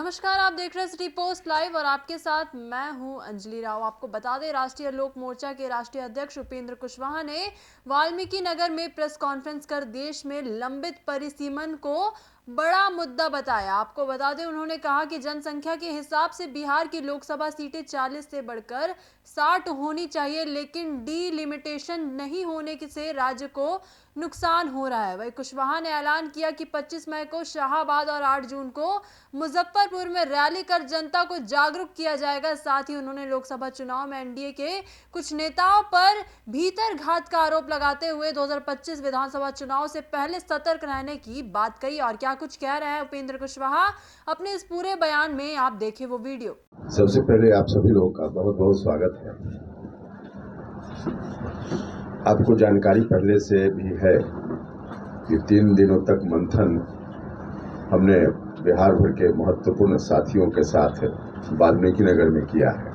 नमस्कार, आप देख रहे हैं सिटी पोस्ट लाइव और आपके साथ मैं हूं अंजलि राव। आपको बता दें, राष्ट्रीय लोक मोर्चा के राष्ट्रीय अध्यक्ष उपेंद्र कुशवाहा ने वाल्मीकि नगर में प्रेस कॉन्फ्रेंस कर देश में लंबित परिसीमन को बड़ा मुद्दा बताया। आपको बता दें, उन्होंने कहा कि जनसंख्या के हिसाब से बिहार की लोकसभा सीटें 40 से बढ़कर 60 होनी चाहिए, लेकिन डीलिमिटेशन नहीं होने से राज्य को नुकसान हो रहा है। वहीं कुशवाहा ने ऐलान किया कि 25 मई को शाहाबाद और 8 जून को मुजफ्फरपुर में रैली कर जनता को जागरूक किया जाएगा। साथ ही उन्होंने लोकसभा चुनाव में एनडीए के कुछ नेताओं पर भीतरघात का आरोप लगाते हुए 2025 विधानसभा चुनाव से पहले सतर्क रहने की बात कही। और क्या कुछ कह रहे हैं उपेंद्र कुशवाहा अपने इस पूरे बयान में, आप देखें वो वीडियो। सबसे पहले आप सभी लोगों का बहुत बहुत स्वागत है। आपको जानकारी पहले से भी है कि 3 दिनों तक मंथन हमने बिहार भर के महत्वपूर्ण साथियों के साथ वाल्मीकि नगर में किया है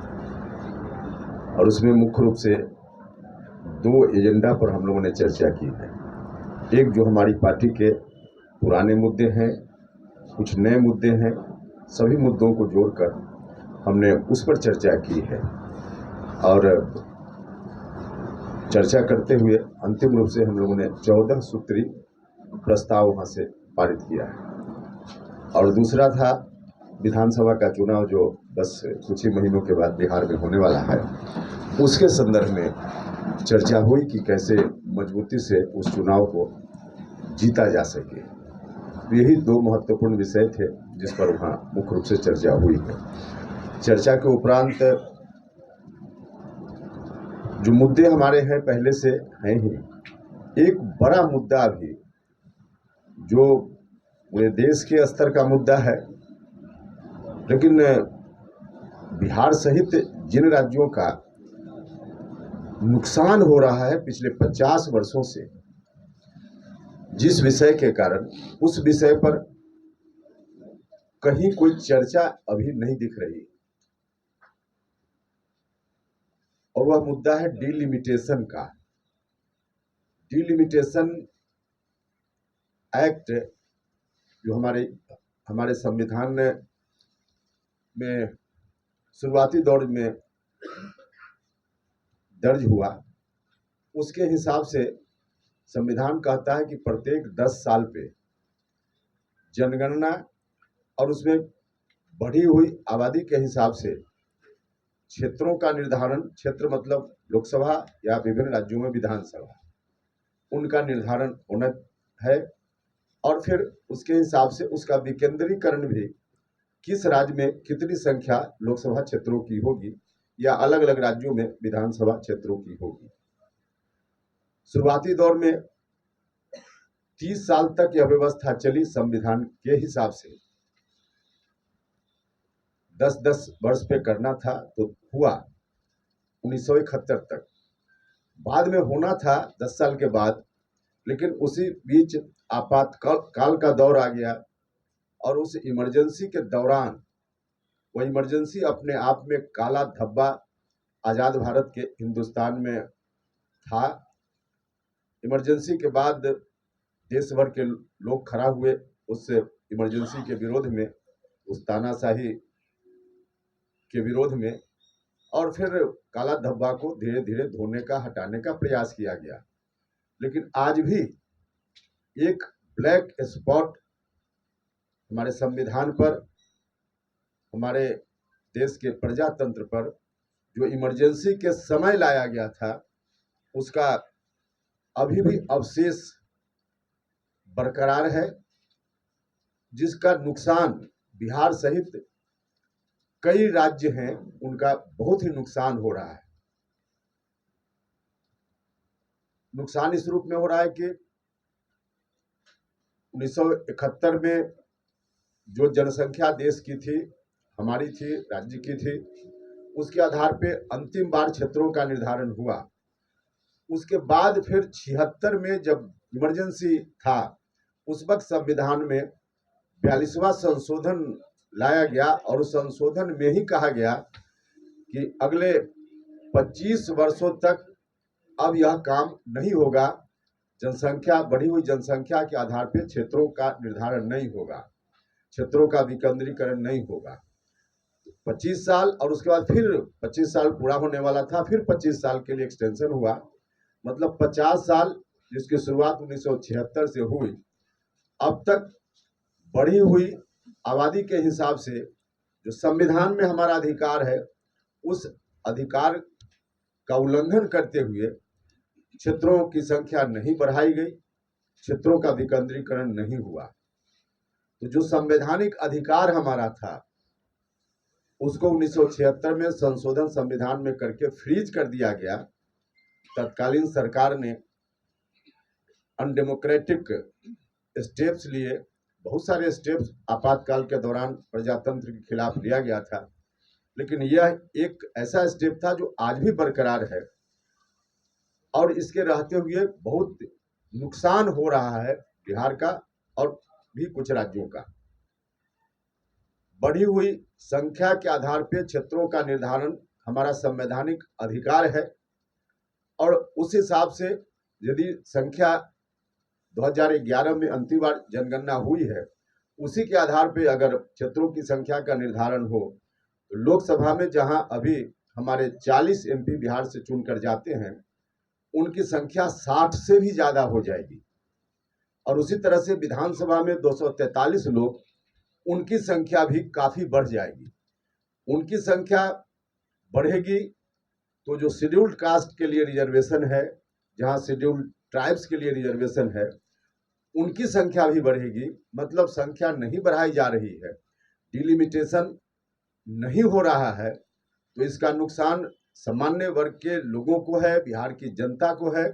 और उसमें मुख्य रूप से 2 एजेंडा पर हम लोगों ने चर्चा की है। एक जो हमारी पार्टी के पुराने मुद्दे हैं, कुछ नए मुद्दे हैं, सभी मुद्दों को जोड़कर हमने उस पर चर्चा की है और चर्चा करते हुए अंतिम रूप से हम लोगों ने 14 सूत्री प्रस्ताव वहां से पारित किया है। और दूसरा था विधानसभा का चुनाव जो बस कुछ ही महीनों के बाद बिहार में होने वाला है, उसके संदर्भ में चर्चा हुई कि कैसे मजबूती से उस चुनाव को जीता जा सके। यही 2 महत्वपूर्ण विषय थे जिस पर वहाँ मुख्य रूप से चर्चा हुई है। चर्चा के उपरांत जो मुद्दे हमारे हैं पहले से हैं ही, एक बड़ा मुद्दा भी जो पूरे देश के स्तर का मुद्दा है, लेकिन बिहार सहित जिन राज्यों का नुकसान हो रहा है पिछले 50 वर्षों से, जिस विषय के कारण उस विषय पर कहीं कोई चर्चा अभी नहीं दिख रही, और वह मुद्दा है डीलिमिटेशन का। डीलिमिटेशन एक्ट जो हमारे संविधान में शुरुआती दौर में दर्ज हुआ, उसके हिसाब से संविधान कहता है कि प्रत्येक 10 साल पे जनगणना और उसमें बढ़ी हुई आबादी के हिसाब से क्षेत्रों का निर्धारण, क्षेत्र मतलब लोकसभा या विभिन्न राज्यों में विधानसभा, उनका निर्धारण होना है और फिर उसके हिसाब से उसका विकेंद्रीकरण भी किस राज्य में कितनी संख्या लोकसभा क्षेत्रों की होगी या अलग अलग राज्यों में विधानसभा क्षेत्रों की होगी। शुरुआती दौर में 30 साल तक यह व्यवस्था चली संविधान के हिसाब से, 10-10 वर्ष पे करना था तो हुआ 1971 तक। बाद में होना था 10 साल के बाद, लेकिन उसी बीच आपातकाल का दौर आ गया और उस इमरजेंसी के दौरान, वह इमरजेंसी अपने आप में काला धब्बा आज़ाद भारत के हिंदुस्तान में था। इमरजेंसी के बाद देश भर के लोग खड़ा हुए उस इमरजेंसी के विरोध में, उस तानाशाही के विरोध में, और फिर काला धब्बा को धीरे धीरे धोने का, हटाने का प्रयास किया गया। लेकिन आज भी एक ब्लैक स्पॉट हमारे संविधान पर, हमारे देश के प्रजातंत्र पर जो इमरजेंसी के समय लाया गया था, उसका अभी भी अवशेष बरकरार है, जिसका नुकसान बिहार सहित कई राज्य हैं उनका बहुत ही नुकसान हो रहा है। नुकसान इस रूप में हो रहा है कि 1971 में जो जनसंख्या देश की थी, हमारी थी, राज्य की थी, उसके आधार पे अंतिम बार क्षेत्रों का निर्धारण हुआ। उसके बाद फिर 76 में जब इमरजेंसी था, उस वक्त संविधान में 42वां संशोधन लाया गया और उस संशोधन में ही कहा गया कि अगले 25 वर्षों तक अब यह काम नहीं होगा, जनसंख्या, बढ़ी हुई जनसंख्या के आधार पर क्षेत्रों का निर्धारण नहीं होगा। क्षेत्रों का विकेंद्रीकरण नहीं होगा। 25 साल और उसके बाद फिर 25 साल पूरा होने वाला था, फिर 25 साल के लिए एक्सटेंशन हुआ, मतलब 50 साल, जिसकी शुरुआत 1976 से हुई। अब तक बढ़ी हुई आबादी के हिसाब से जो संविधान में हमारा अधिकार है, उस अधिकार का उल्लंघन करते हुए क्षेत्रों की संख्या नहीं बढ़ाई गई, क्षेत्रों का विकेंद्रीकरण नहीं हुआ। तो जो संवैधानिक अधिकार हमारा था, उसको 1976 में संशोधन संविधान में करके फ्रीज कर दिया गया। तत्कालीन सरकार ने अनडेमोक्रेटिक स्टेप्स लिए, बहुत सारे स्टेप्स आपातकाल के दौरान प्रजातंत्र के खिलाफ लिया गया था, लेकिन यह एक ऐसा स्टेप था जो आज भी बरकरार है और इसके रहते हुए बहुत नुकसान हो रहा है बिहार का और भी कुछ राज्यों का। बढ़ी हुई संख्या के आधार पर क्षेत्रों का निर्धारण हमारा संवैधानिक अधिकार है और उस हिसाब से यदि संख्या 2011 में अंतिम बार जनगणना हुई है, उसी के आधार पर अगर क्षेत्रों की संख्या का निर्धारण हो तो लोकसभा में जहां अभी हमारे 40 एमपी बिहार से चुनकर जाते हैं, उनकी संख्या 60 से भी ज्यादा हो जाएगी और उसी तरह से विधानसभा में 243 लोग, उनकी संख्या भी काफी बढ़ जाएगी। उनकी संख्या बढ़ेगी तो जो शेड्यूल्ड कास्ट के लिए रिजर्वेशन है, जहां शेड्यूल्ड ट्राइब्स के लिए रिजर्वेशन है, उनकी संख्या भी बढ़ेगी। मतलब संख्या नहीं बढ़ाई जा रही है, डिलिमिटेशन नहीं हो रहा है, तो इसका नुकसान सामान्य वर्ग के लोगों को है, बिहार की जनता को है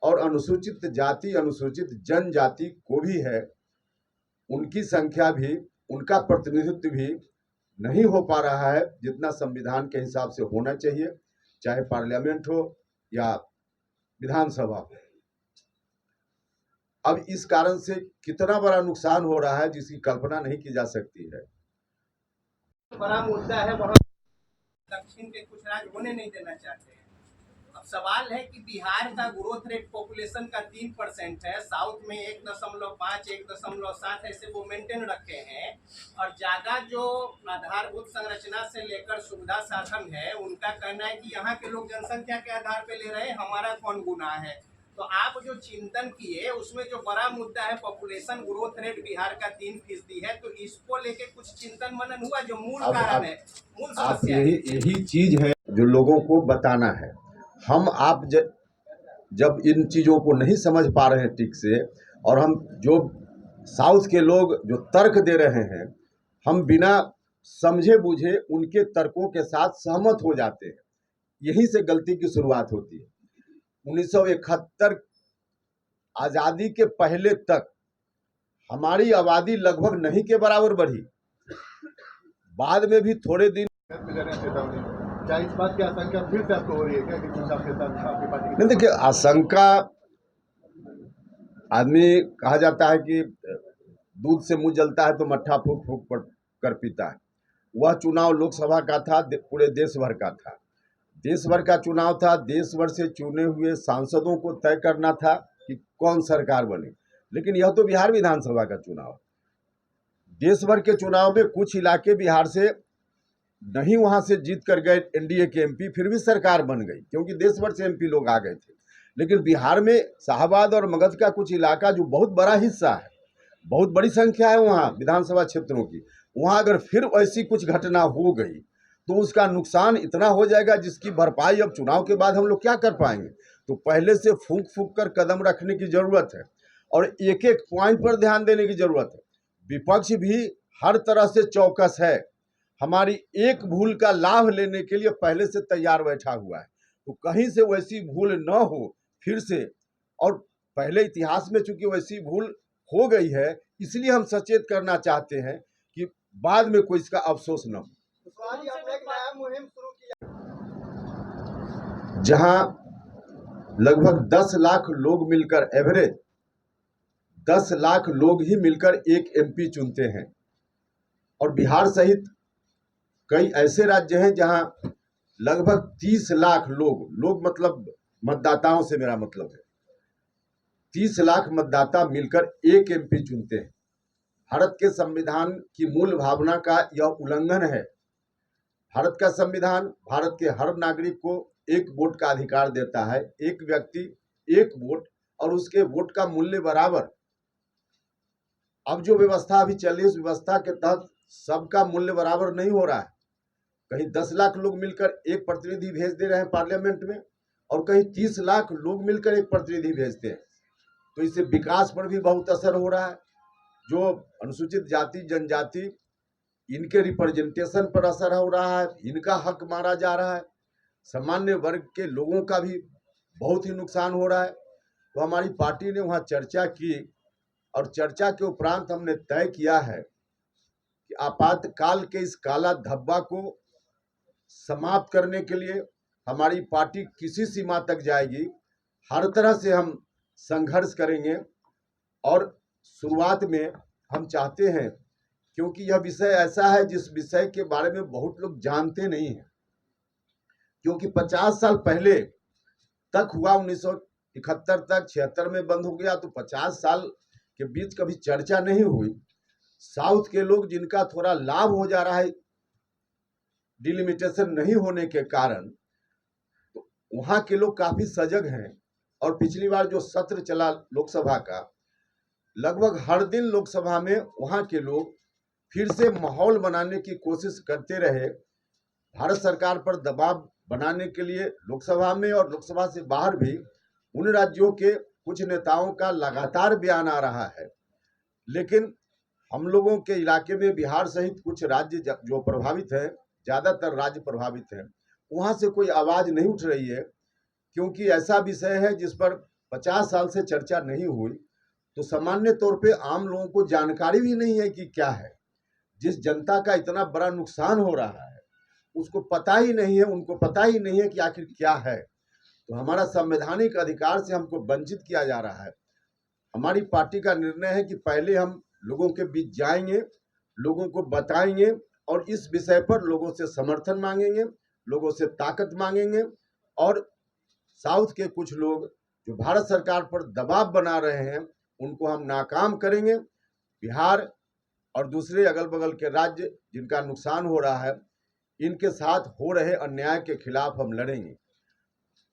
और अनुसूचित जाति अनुसूचित जनजाति को भी है। उनकी संख्या भी, उनका प्रतिनिधित्व भी नहीं हो पा रहा है जितना संविधान के हिसाब से होना चाहिए, चाहे पार्लियामेंट हो या विधानसभा हो। अब इस कारण से कितना बड़ा नुकसान हो रहा है जिसकी कल्पना नहीं की जा सकती है। बड़ा मुद्दा है, वहाँ दक्षिण के कुछ राज्य होने नहीं देना चाहते हैं। अब सवाल है कि बिहार का ग्रोथ रेट पॉपुलेशन का 3% है, साउथ में 1.5, 1.7 ऐसे वो मेंटेन रखे हैं और ज्यादा जो आधारभूत संरचना से लेकर सुविधा साधन है, उनका कहना है कि यहाँ के लोग जनसंख्या के आधार पे ले रहे हैं, हमारा कौन गुनाह है। तो आप जो चिंतन किए उसमें जो बड़ा मुद्दा है पॉपुलेशन ग्रोथ रेट बिहार का 3% है, तो इसको लेके कुछ चिंतन मनन हुआ जो मूल कारण है, मूल समस्या है। यही चीज है जो लोगों को बताना है। हम आप जब इन चीजों को नहीं समझ पा रहे हैं ठीक से, और हम जो साउथ के लोग जो तर्क दे रहे हैं, हम बिना समझे बूझे उनके तर्कों के साथ सहमत हो जाते हैं। यहीं से गलती की शुरुआत होती है। 1971 आजादी के पहले तक हमारी आबादी लगभग नहीं के बराबर बढ़ी, बाद में भी थोड़े दिन। क्या इस बात की आशंका फिर से आपको हो रही है क्या कि कुछ आपके साथ आपकी पार्टी? नहीं, देखिए, आशंका, आदमी कहा जाता है कि दूध से मुंह जलता है तो मट्ठा फूक फूक कर पीता है। वह चुनाव लोकसभा का था, पूरे देश भर का था, देश भर का चुनाव था। देश भर से चुने हुए सांसदों को तय करना था कि कौन सरकार बने। लेकिन यह तो बिहार विधानसभा का चुनाव, देश भर के चुनाव में कुछ इलाके बिहार से नहीं वहां से जीत कर गए एनडीए के एमपी, फिर भी सरकार बन गई क्योंकि देश भर से एमपी लोग आ गए थे। लेकिन बिहार में शाहबाद और मगध का कुछ इलाका जो बहुत बड़ा हिस्सा है, बहुत बड़ी संख्या है वहाँ विधानसभा क्षेत्रों की, वहाँ अगर फिर ऐसी कुछ घटना हो गई तो उसका नुकसान इतना हो जाएगा जिसकी भरपाई अब चुनाव के बाद हम लोग क्या कर पाएंगे। तो पहले से फूंक फूंक कर कदम रखने की जरूरत है और एक एक पॉइंट पर ध्यान देने की जरूरत है। विपक्ष भी हर तरह से चौकस है, हमारी एक भूल का लाभ लेने के लिए पहले से तैयार बैठा हुआ है। तो कहीं से वैसी भूल न हो फिर से, और पहले इतिहास में चूंकि वैसी भूल हो गई है, इसलिए हम सचेत करना चाहते हैं कि बाद में कोई इसका अफसोस न हो। जहां लगभग 10 लाख लोग मिलकर, एवरेज 10 लाख लोग ही मिलकर एक एमपी चुनते हैं, और बिहार सहित कई ऐसे राज्य हैं जहां लगभग 30 लाख लोग मतलब मतदाताओं से मेरा मतलब है, 30 लाख मतदाता मिलकर एक एमपी चुनते हैं। भारत के संविधान की मूल भावना का यह उल्लंघन है। भारत का संविधान भारत के हर नागरिक को एक वोट का अधिकार देता है, एक व्यक्ति एक वोट और उसके वोट का मूल्य बराबर। अब जो व्यवस्था अभी चल रही है उस व्यवस्था के तहत सबका मूल्य बराबर नहीं हो रहा है। कहीं 10 लाख लोग मिलकर एक प्रतिनिधि भेज दे रहे हैं पार्लियामेंट में और कहीं 30 लाख लोग मिलकर एक प्रतिनिधि भेजते हैं। तो इससे विकास पर भी बहुत असर हो रहा है। जो अनुसूचित जाति जनजाति इनके रिप्रेजेंटेशन पर असर हो रहा है, इनका हक मारा जा रहा है। सामान्य वर्ग के लोगों का भी बहुत ही नुकसान हो रहा है। तो हमारी पार्टी ने वहाँ चर्चा की और चर्चा के उपरांत हमने तय किया है कि आपातकाल के इस काला धब्बा को समाप्त करने के लिए हमारी पार्टी किसी सीमा तक जाएगी। हर तरह से हम संघर्ष करेंगे और शुरुआत में हम चाहते हैं, क्योंकि यह विषय ऐसा है जिस विषय के बारे में बहुत लोग जानते नहीं हैं, क्योंकि 50 साल पहले तक हुआ, 1971 तक, 76 में बंद हो गया, तो 50 साल के बीच कभी चर्चा नहीं हुई। साउथ के लोग जिनका थोड़ा लाभ हो जा रहा है डिलिमिटेशन नहीं होने के कारण, तो वहाँ के लोग काफी सजग हैं। और पिछली बार जो सत्र चला लोकसभा का, लगभग हर दिन लोकसभा में वहाँ के लोग फिर से माहौल बनाने की कोशिश करते रहे, भारत सरकार पर दबाव बनाने के लिए। लोकसभा में और लोकसभा से बाहर भी उन राज्यों के कुछ नेताओं का लगातार बयान आ रहा है, लेकिन हम लोगों के इलाके में बिहार सहित कुछ राज्य जो प्रभावित हैं, ज़्यादातर राज्य प्रभावित हैं, वहाँ से कोई आवाज़ नहीं उठ रही है, क्योंकि ऐसा विषय है जिस पर 50 साल से चर्चा नहीं हुई। तो सामान्य तौर पे आम लोगों को जानकारी भी नहीं है कि क्या है। जिस जनता का इतना बड़ा नुकसान हो रहा है उसको पता ही नहीं है, उनको पता ही नहीं है कि आखिर क्या है। तो हमारा संवैधानिक अधिकार से हमको वंचित किया जा रहा है। हमारी पार्टी का निर्णय है कि पहले हम लोगों के बीच जाएंगे, लोगों को बताएंगे और इस विषय पर लोगों से समर्थन मांगेंगे, लोगों से ताकत मांगेंगे। और साउथ के कुछ लोग जो भारत सरकार पर दबाव बना रहे हैं उनको हम नाकाम करेंगे। बिहार और दूसरे अगल बगल के राज्य जिनका नुकसान हो रहा है, इनके साथ हो रहे अन्याय के खिलाफ हम लड़ेंगे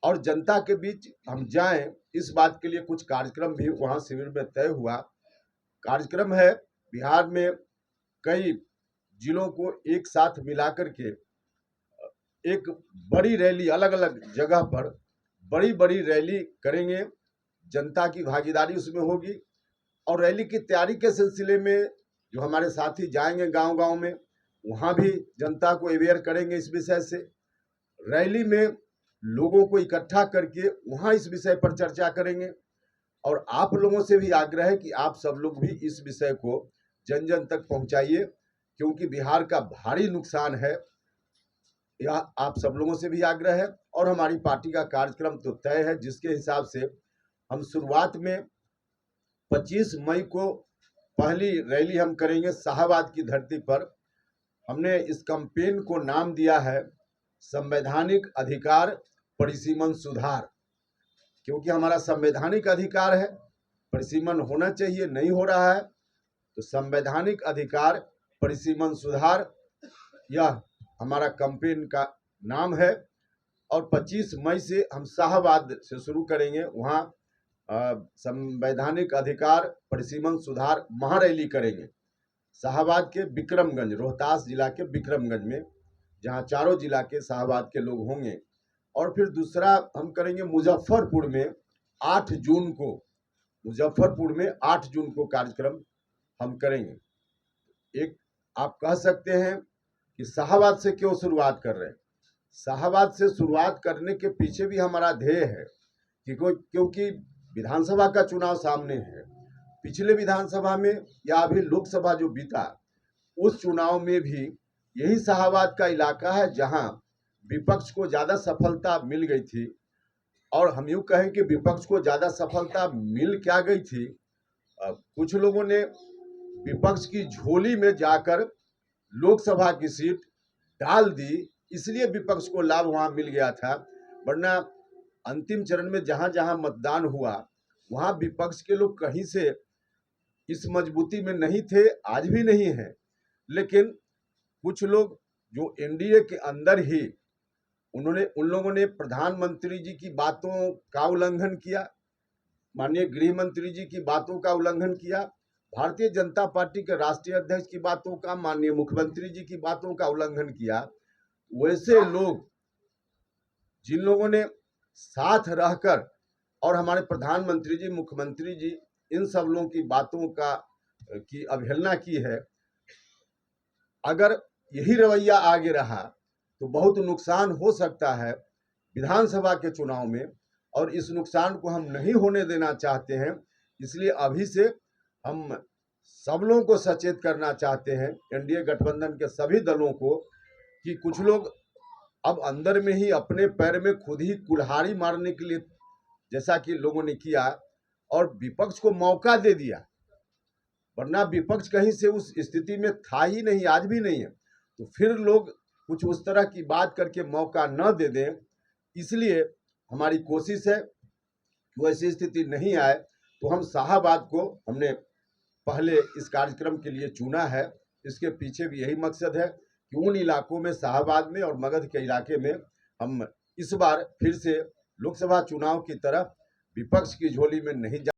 और जनता के बीच हम जाएं। इस बात के लिए कुछ कार्यक्रम भी वहाँ शिविर में तय हुआ। कार्यक्रम है बिहार में कई जिलों को एक साथ मिलाकर के एक बड़ी रैली, अलग अलग जगह पर बड़ी बड़ी रैली करेंगे। जनता की भागीदारी उसमें होगी और रैली की तैयारी के सिलसिले में जो हमारे साथी जाएंगे गांव-गांव में, वहां भी जनता को अवेयर करेंगे इस विषय से। रैली में लोगों को इकट्ठा करके वहां इस विषय पर चर्चा करेंगे और आप लोगों से भी आग्रह है कि आप सब लोग भी इस विषय को जन जन तक पहुंचाइए, क्योंकि बिहार का भारी नुकसान है। यह आप सब लोगों से भी आग्रह है। और हमारी पार्टी का कार्यक्रम तो तय है, जिसके हिसाब से हम शुरुआत में 25 मई को पहली रैली हम करेंगे शाहबाद की धरती पर। हमने इस कैंपेन को नाम दिया है संवैधानिक अधिकार परिसीमन सुधार, क्योंकि हमारा संवैधानिक अधिकार है, परिसीमन होना चाहिए, नहीं हो रहा है। तो संवैधानिक अधिकार परिसीमन सुधार, यह हमारा कैंपेन का नाम है। और 25 मई से हम शाहबाद से शुरू करेंगे, वहाँ संवैधानिक अधिकार परिसीमन सुधार महारैली करेंगे शाहबाद के विक्रमगंज, रोहतास जिला के विक्रमगंज में, जहाँ चारों जिला के शाहबाद के लोग होंगे। और फिर दूसरा हम करेंगे मुजफ्फरपुर में 8 जून को, मुजफ्फरपुर में 8 जून को कार्यक्रम हम करेंगे। एक आप कह सकते हैं कि शाहबाद से क्यों शुरुआत कर रहे हैं। शाहबाद से शुरुआत करने के पीछे भी हमारा ध्येय है कि क्योंकि विधानसभा का चुनाव सामने है। पिछले विधानसभा में या अभी लोकसभा जो बीता, उस चुनाव में भी यही शाहबाद का इलाका है जहां विपक्ष को ज़्यादा सफलता मिल गई थी। और हम यूँ कहें कि विपक्ष को ज़्यादा सफलता मिल क्या गई थी, कुछ लोगों ने विपक्ष की झोली में जाकर लोकसभा की सीट डाल दी, इसलिए विपक्ष को लाभ वहाँ मिल गया था। वरना अंतिम चरण में जहाँ जहाँ मतदान हुआ वहाँ विपक्ष के लोग कहीं से इस मजबूती में नहीं थे, आज भी नहीं है। लेकिन कुछ लोग जो एनडीए के अंदर ही उन लोगों ने प्रधानमंत्री जी की बातों का उल्लंघन किया, माननीय गृह मंत्री जी की बातों का उल्लंघन किया, भारतीय जनता पार्टी के राष्ट्रीय अध्यक्ष की बातों का, माननीय मुख्यमंत्री जी की बातों का उल्लंघन किया। वैसे लोग जिन लोगों ने साथ रहकर और हमारे प्रधानमंत्री जी, मुख्यमंत्री जी, इन सब लोगों की बातों की अवहेलना की है, अगर यही रवैया आगे रहा तो बहुत नुकसान हो सकता है विधानसभा के चुनाव में, और इस नुकसान को हम नहीं होने देना चाहते हैं। इसलिए अभी से हम सब लोगों को सचेत करना चाहते हैं, एनडीए गठबंधन के सभी दलों को, कि कुछ लोग अब अंदर में ही अपने पैर में खुद ही कुल्हाड़ी मारने के लिए, जैसा कि लोगों ने किया और विपक्ष को मौका दे दिया, वरना विपक्ष कहीं से उस स्थिति में था ही नहीं, आज भी नहीं है, तो फिर लोग कुछ उस तरह की बात करके मौका न दे दें। इसलिए हमारी कोशिश है कि वैसी स्थिति नहीं आए। तो हम शाहाबाद को हमने पहले इस कार्यक्रम के लिए चुना है। इसके पीछे भी यही मकसद है कि उन इलाकों में, शाहाबाद में और मगध के इलाके में, हम इस बार फिर से लोकसभा चुनाव की तरफ विपक्ष की झोली में नहीं जा